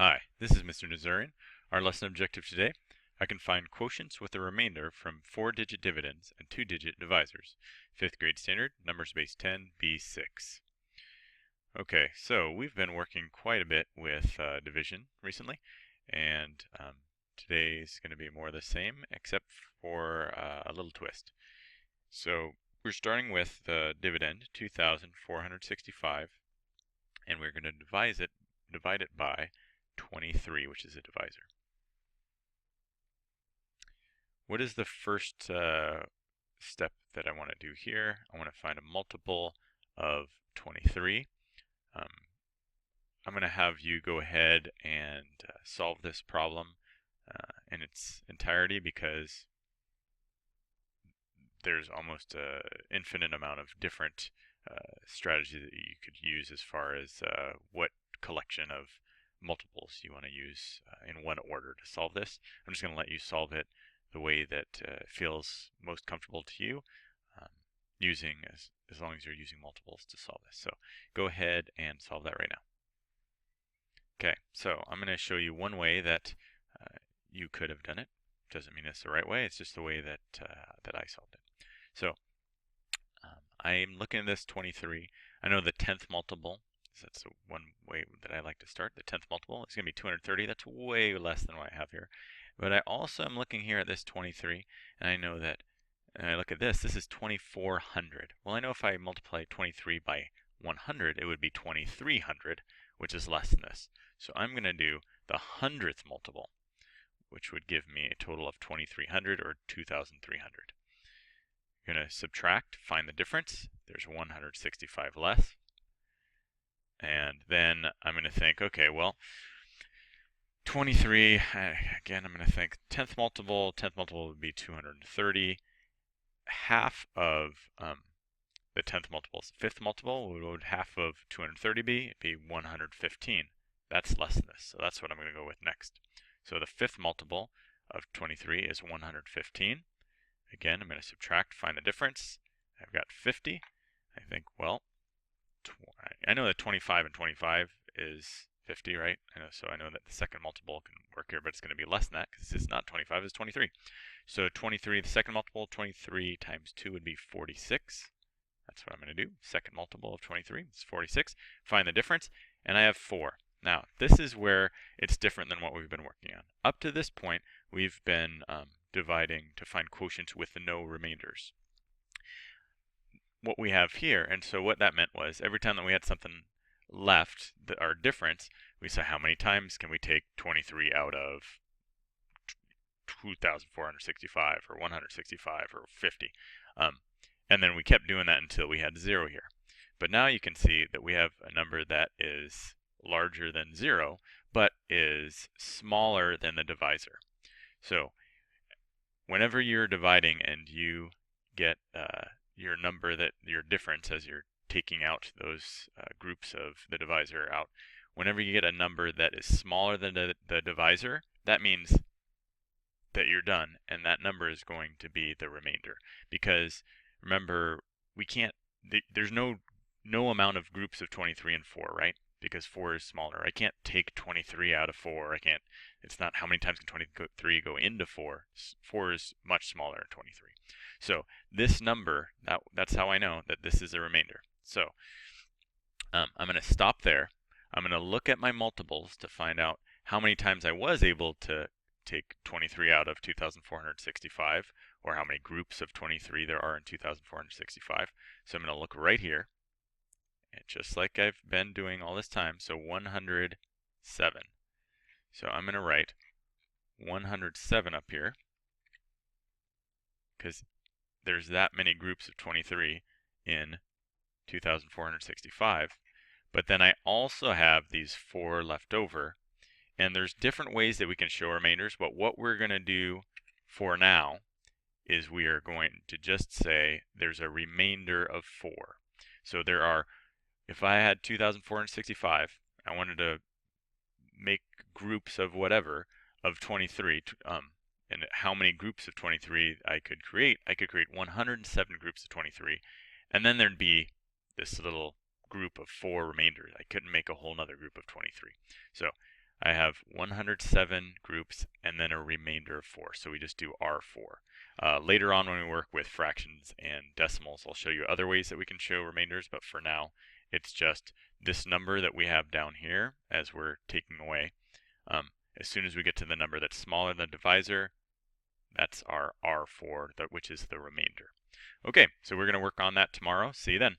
Hi, this is Mr. Nazarian. Our lesson objective today, I can find quotients with a remainder from 4-digit dividends and 2-digit divisors. 5th grade standard, numbers base 10, B6. Okay, so we've been working quite a bit with division recently, and today's going to be more of the same, except for a little twist. So we're starting with the dividend, 2,465, and we're going to divide it by 23, which is a divisor. What is the first step that I want to do here? I want to find a multiple of 23. I'm going to have you go ahead and solve this problem in its entirety, because there's almost an infinite amount of different strategies that you could use as far as what collection of multiples you want to use in what order to solve this. I'm just going to let you solve it the way that feels most comfortable to you, using as long as you're using multiples to solve this. So go ahead and solve that right now. Okay, so I'm going to show you one way that you could have done it. Doesn't mean it's the right way, it's just the way that that I solved it. So I'm looking at this 23. I know the 10th multiple, so that's one way that I like to start. The 10th multiple is going to be 230. That's way less than what I have here. But I also am looking here at this 23, and I know that, and I look at this is 2400. Well, I know if I multiply 23 by 100, it would be 2300, which is less than this. So I'm going to do the 100th multiple, which would give me a total of 2300, or 2300. You're going to subtract, find the difference. There's 165 less. And then I'm going to think, okay, well, 23, again, I'm going to think 10th multiple would be 230. Half of the 10th multiple's 5th multiple, what would half of 230 be? It'd be 115. That's less than this, so that's what I'm going to go with next. So the 5th multiple of 23 is 115. Again, I'm going to subtract, find the difference. I've got 50. I think, well, I know that 25 and 25 is 50, right? So I know that the second multiple can work here, but it's going to be less than that because it's not 25, it's 23. So 23, the second multiple, 23 times 2 would be 46. That's what I'm going to do. Second multiple of 23 is 46. Find the difference, and I have 4. Now, this is where it's different than what we've been working on. Up to this point, we've been dividing to find quotients with no remainders. What we have here, and so what that meant was every time that we had something left, our difference, we said how many times can we take 23 out of 2,465 or 165 or 50. And then we kept doing that until we had 0 here. But now you can see that we have a number that is larger than 0, but is smaller than the divisor. So whenever you're dividing and you get your number, that your difference as you're taking out those groups of the divisor out, whenever you get a number that is smaller than the divisor, that means that you're done, and that number is going to be the remainder. Because remember, we can't, there's no amount of groups of 23 and 4, right? Because 4 is smaller. I can't take 23 out of 4. I can't, it's not how many times can 23 go into 4. 4 is much smaller than 23. So this number, that's how I know that this is a remainder. So I'm going to stop there. I'm going to look at my multiples to find out how many times I was able to take 23 out of 2,465, or how many groups of 23 there are in 2,465. So I'm going to look right here, and just like I've been doing all this time, so 107. So I'm going to write 107 up here, because there's that many groups of 23 in 2,465. But then I also have these 4 left over. And there's different ways that we can show remainders, but what we're going to do for now is we are going to just say there's a remainder of 4. So there are, if I had 2,465, I wanted to make groups of whatever, of 23, and how many groups of 23 I could create 107 groups of 23, and then there'd be this little group of 4 remainders. I couldn't make a whole nother group of 23. So I have 107 groups and then a remainder of 4. So we just do R4. Later on when we work with fractions and decimals, I'll show you other ways that we can show remainders, but for now, it's just this number that we have down here as we're taking away. As soon as we get to the number that's smaller than the divisor, that's our R4, which is the remainder. Okay, so we're going to work on that tomorrow. See you then.